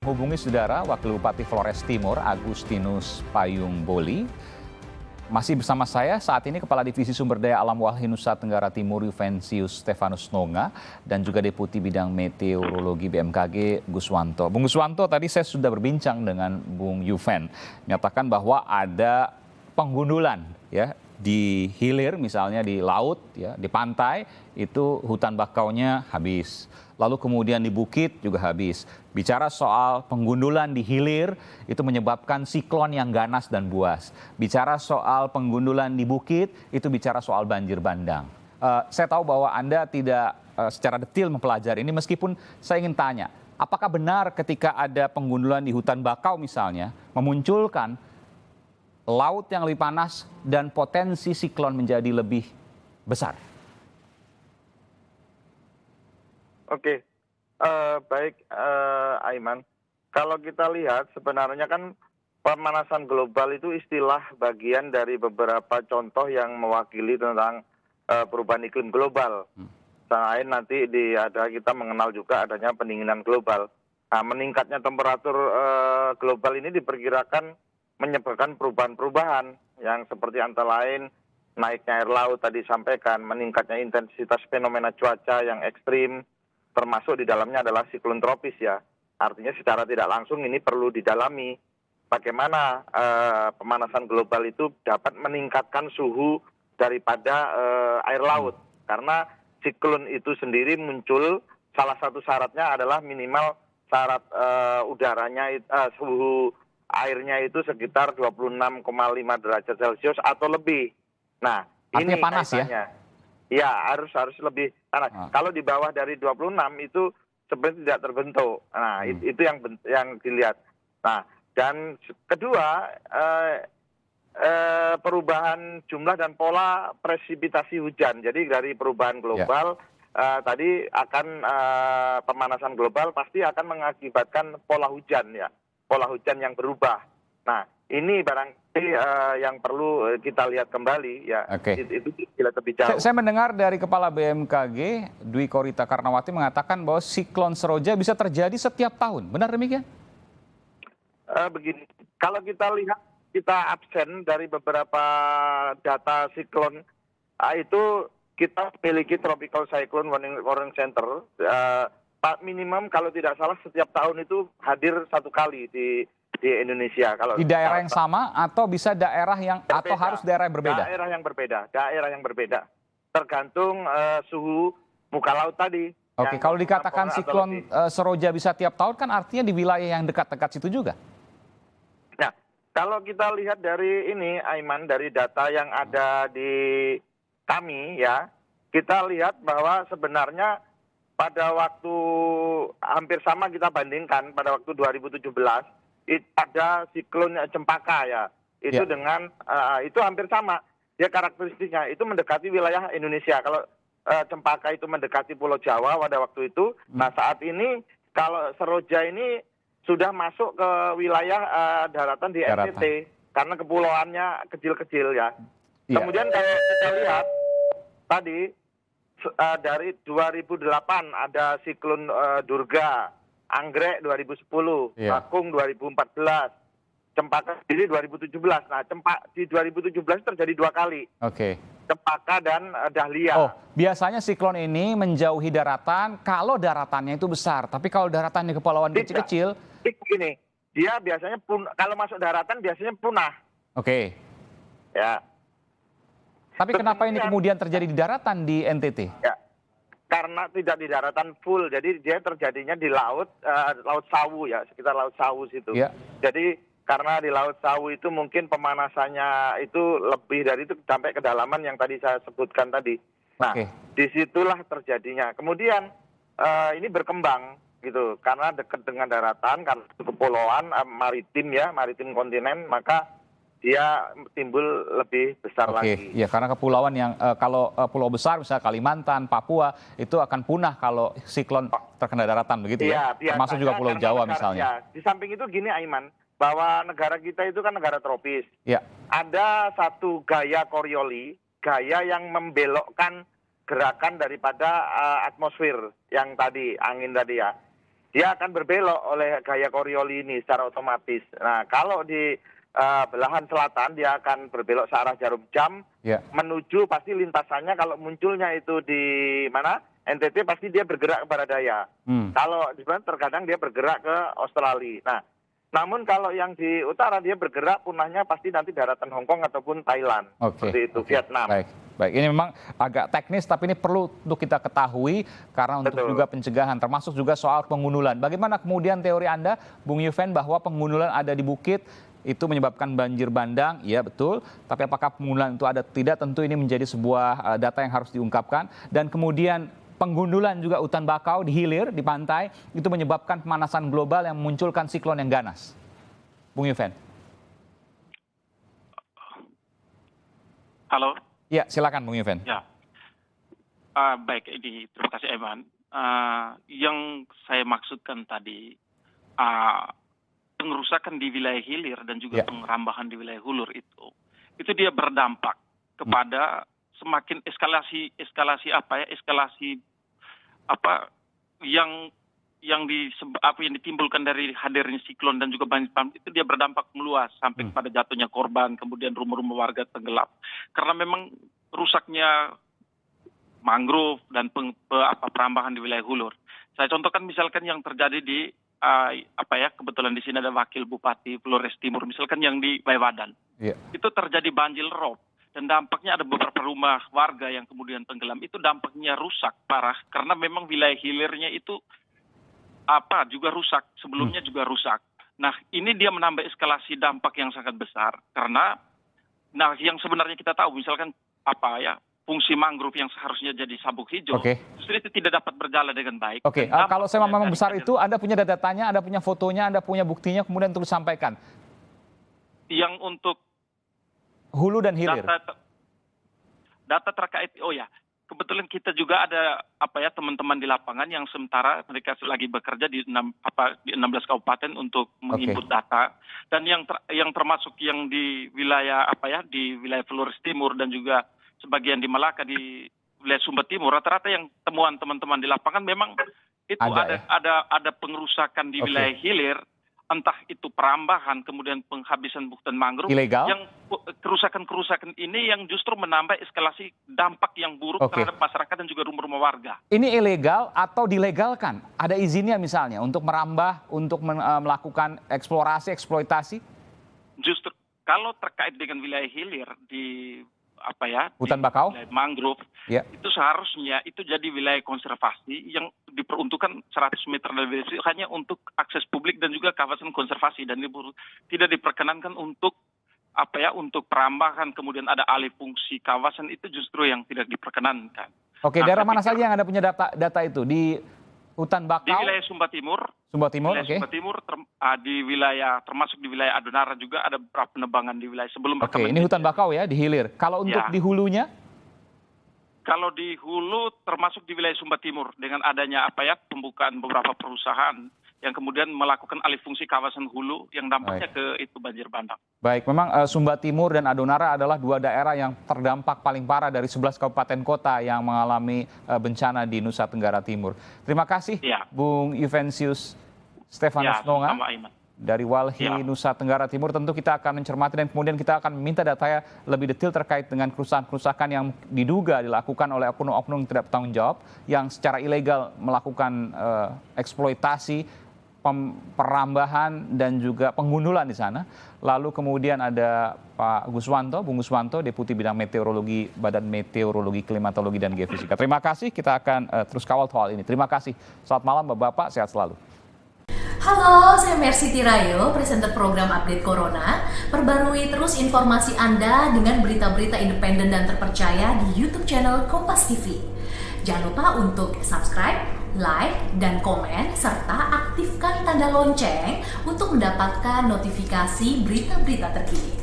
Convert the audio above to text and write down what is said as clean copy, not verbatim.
Hubungi saudara Wakil Bupati Flores Timur Agustinus Payung Boli. Masih bersama saya saat ini Kepala Divisi Sumber Daya Alam Walhi Nusa Tenggara Timur Yuventius Stefanus Nonga dan juga Deputi Bidang Meteorologi BMKG Guswanto. Bung Guswanto, tadi saya sudah berbincang dengan Bung Yuven, menyatakan bahwa ada penggundulan ya di hilir, misalnya di laut ya, di pantai itu hutan bakaunya habis. Lalu kemudian di bukit juga habis. Bicara soal penggundulan di hilir itu menyebabkan siklon yang ganas dan buas. Bicara soal penggundulan di bukit itu bicara soal banjir bandang. Saya tahu bahwa Anda tidak secara detail mempelajari ini, meskipun saya ingin tanya, apakah benar ketika ada penggundulan di hutan bakau misalnya memunculkan laut yang lebih panas dan potensi siklon menjadi lebih besar? Oke, baik, Aiman. Kalau kita lihat sebenarnya kan pemanasan global itu istilah bagian dari beberapa contoh yang mewakili tentang perubahan iklim global. Selain nanti kita mengenal juga adanya pendinginan global. Nah, meningkatnya temperatur global ini diperkirakan menyebabkan perubahan-perubahan yang seperti antara lain naiknya air laut tadi sampaikan, meningkatnya intensitas fenomena cuaca yang ekstrim, termasuk di dalamnya adalah siklon tropis ya. Artinya secara tidak langsung ini perlu didalami bagaimana pemanasan global itu dapat meningkatkan suhu daripada air laut. Karena siklon itu sendiri muncul, salah satu syaratnya adalah minimal syarat suhu airnya itu sekitar 26,5 derajat Celcius atau lebih. Nah, Artinya ini panas ya? kaitannya. Ya, harus lebih panas. Kalau di bawah dari 26 itu sebenarnya tidak terbentuk. Nah, itu yang dilihat. Nah, dan kedua, perubahan jumlah dan pola presipitasi hujan. Jadi dari perubahan global tadi akan pemanasan global pasti akan mengakibatkan pola hujan ya, pola hujan yang berubah. Nah, ini barangkali yang perlu kita lihat kembali ya. Itu tidak lebih jauh. Saya mendengar dari Kepala BMKG Dwi Korita Karnawati mengatakan bahwa siklon Seroja bisa terjadi setiap tahun. Benar demikian? Begini, kalau kita lihat, kita absen dari beberapa data siklon, itu kita memiliki Tropical Cyclone Warning Center. Minimum kalau tidak salah setiap tahun itu hadir satu kali di Indonesia. Kalau di daerah yang sama atau bisa daerah yang berbeda, atau harus daerah yang berbeda? Daerah yang berbeda. Tergantung suhu muka laut tadi. Oke, kalau dikatakan siklon Seroja bisa tiap tahun kan artinya di wilayah yang dekat-dekat situ juga. Nah, kalau kita lihat dari ini, Aiman, dari data yang ada di kami ya, kita lihat bahwa sebenarnya pada waktu hampir sama kita bandingkan pada waktu 2017, ada siklon Cempaka ya, itu dengan itu hampir sama dia karakteristiknya, itu mendekati wilayah Indonesia. Kalau Cempaka itu mendekati Pulau Jawa pada waktu itu. Nah, saat ini kalau Seroja ini sudah masuk ke wilayah daratan di NTT karena kepulauannya kecil-kecil ya. Kemudian kalau kita lihat tadi dari 2008 ada siklon Durga, Anggrek 2010, Bakung 2014, Cempaka sendiri 2017. Nah, di 2017 terjadi dua kali. Cempaka dan Dahlia. Oh, biasanya siklon ini menjauhi daratan kalau daratannya itu besar. Tapi kalau daratannya kepulauan kecil-kecil, begini, dia biasanya kalau masuk daratan biasanya punah. Ya. Tapi kenapa ini kemudian terjadi di daratan di NTT? Ya. Karena tidak di daratan full, jadi dia terjadinya di laut Sawu ya, sekitar Laut Sawu situ. Jadi karena di Laut Sawu itu mungkin pemanasannya itu lebih dari itu sampai kedalaman yang tadi saya sebutkan tadi. Nah, disitulah terjadinya. Kemudian ini berkembang gitu, karena dekat dengan daratan, karena kepulauan maritim ya, maritim kontinen, maka dia timbul lebih besar lagi. Ya, karena kepulauan yang kalau pulau besar misalnya Kalimantan, Papua itu akan punah kalau siklon terkena daratan begitu ya. Termasuk juga Pulau Jawa misalnya. Di samping itu gini, Aiman, bahwa negara kita itu kan negara tropis. Ada satu gaya Coriolis, gaya yang membelokkan gerakan daripada atmosfer yang tadi, angin tadi ya. dia akan berbelok oleh gaya Coriolis ini secara otomatis. Nah, kalau di belahan selatan dia akan berbelok searah jarum jam menuju pasti lintasannya kalau munculnya itu di mana NTT pasti dia bergerak ke barat daya. Kalau di sana terkadang dia bergerak ke Australia. Nah, namun kalau yang di utara dia bergerak punahnya pasti nanti daratan Hong Kong ataupun Thailand. Seperti itu, Vietnam. Baik, ini memang agak teknis tapi ini perlu untuk kita ketahui karena untuk juga pencegahan termasuk juga soal pengundulan. Bagaimana kemudian teori Anda, Bung Yuven, bahwa pengundulan ada di bukit itu menyebabkan banjir bandang? Ya betul, tapi apakah pengundulan itu ada tidak? Tentu ini menjadi sebuah data yang harus diungkapkan. Dan kemudian penggundulan juga hutan bakau di hilir, di pantai, itu menyebabkan pemanasan global yang memunculkan siklon yang ganas. Bung Yuven. Halo. Ya, silakan Bung Yuven. Ya, baik, terima kasih Eman. Yang saya maksudkan tadi, pengerusakan di wilayah hilir dan juga pengerambahan di wilayah hulur itu dia berdampak kepada semakin eskalasi yang ditimbulkan dari hadirnya siklon dan juga banjir itu dia berdampak meluas sampai kepada jatuhnya korban, kemudian rumah-rumah warga tenggelam karena memang rusaknya mangrove dan perambahan di wilayah hulur. Saya contohkan misalkan yang terjadi di kebetulan di sini ada wakil Bupati Flores Timur, misalkan yang di Baewadan. Itu terjadi banjir rob dan dampaknya ada beberapa rumah warga yang kemudian tenggelam. Itu dampaknya rusak parah karena memang wilayah hilirnya itu juga rusak, sebelumnya juga rusak. Nah, ini dia menambah eskalasi dampak yang sangat besar karena yang sebenarnya kita tahu misalkan fungsi mangrove yang seharusnya jadi sabuk hijau justru itu tidak dapat berjalan dengan baik. Kalau saya memang besar itu, Anda punya datanya, Anda punya fotonya, Anda punya buktinya, kemudian terus sampaikan. Yang untuk hulu dan hilir. Data terkait, kebetulan kita juga ada teman-teman di lapangan yang sementara mereka lagi bekerja di 16 kabupaten untuk menginput data dan yang termasuk yang di wilayah di wilayah Flores Timur dan juga sebagian di Malaka di wilayah Sumba Timur, rata-rata yang temuan teman-teman di lapangan memang itu ada pengerusakan di wilayah hilir, entah itu perambahan, kemudian penghabisan hutan mangrove, ilegal. Yang kerusakan-kerusakan ini yang justru menambah eskalasi dampak yang buruk terhadap masyarakat dan juga rumah-rumah warga. Ini ilegal atau dilegalkan? Ada izinnya misalnya untuk merambah, untuk melakukan eksplorasi, eksploitasi? Justru kalau terkait dengan wilayah hilir di hutan bakau, mangrove, itu seharusnya itu jadi wilayah konservasi yang diperuntukkan 100 meter dari wilayah itu hanya untuk akses publik dan juga kawasan konservasi dan tidak diperkenankan untuk untuk perambahan, kemudian ada alih fungsi kawasan itu justru yang tidak diperkenankan. Daerah mana saja yang Anda punya data itu di hutan bakau? Di wilayah Sumba Timur. Sumba Timur, di wilayah termasuk di wilayah Adonara juga ada beberapa penebangan di wilayah sebelum ini hutan bakau ya di hilir. Kalau untuk di hulunya? Kalau di hulu termasuk di wilayah Sumba Timur dengan adanya pembukaan beberapa perusahaan yang kemudian melakukan alih fungsi kawasan hulu yang dampaknya ke itu banjir bandang. Baik, memang Sumba Timur dan Adonara adalah dua daerah yang terdampak paling parah dari 11 kabupaten kota yang mengalami bencana di Nusa Tenggara Timur. Terima kasih Bung Yuventius Stefanus Nonga dari Walhi Nusa Tenggara Timur. Tentu kita akan mencermati dan kemudian kita akan meminta datanya lebih detail terkait dengan kerusakan-kerusakan yang diduga dilakukan oleh oknum-oknum yang tidak bertanggung jawab yang secara ilegal melakukan eksploitasi, perambahan dan juga penggundulan di sana. Lalu kemudian ada Pak Guswanto, Bung Guswanto, Deputi Bidang Meteorologi Badan Meteorologi, Klimatologi dan Geofisika. Terima kasih, kita akan terus kawal soal ini. Terima kasih. Selamat malam Bapak-Bapak, sehat selalu. Halo, saya Mercy Tirayo, presenter program Update Corona. Perbarui terus informasi Anda dengan berita-berita independen dan terpercaya di YouTube channel Kompas TV. Jangan lupa untuk subscribe, like, dan komen, serta aktifkan tanda lonceng untuk mendapatkan notifikasi berita-berita terkini.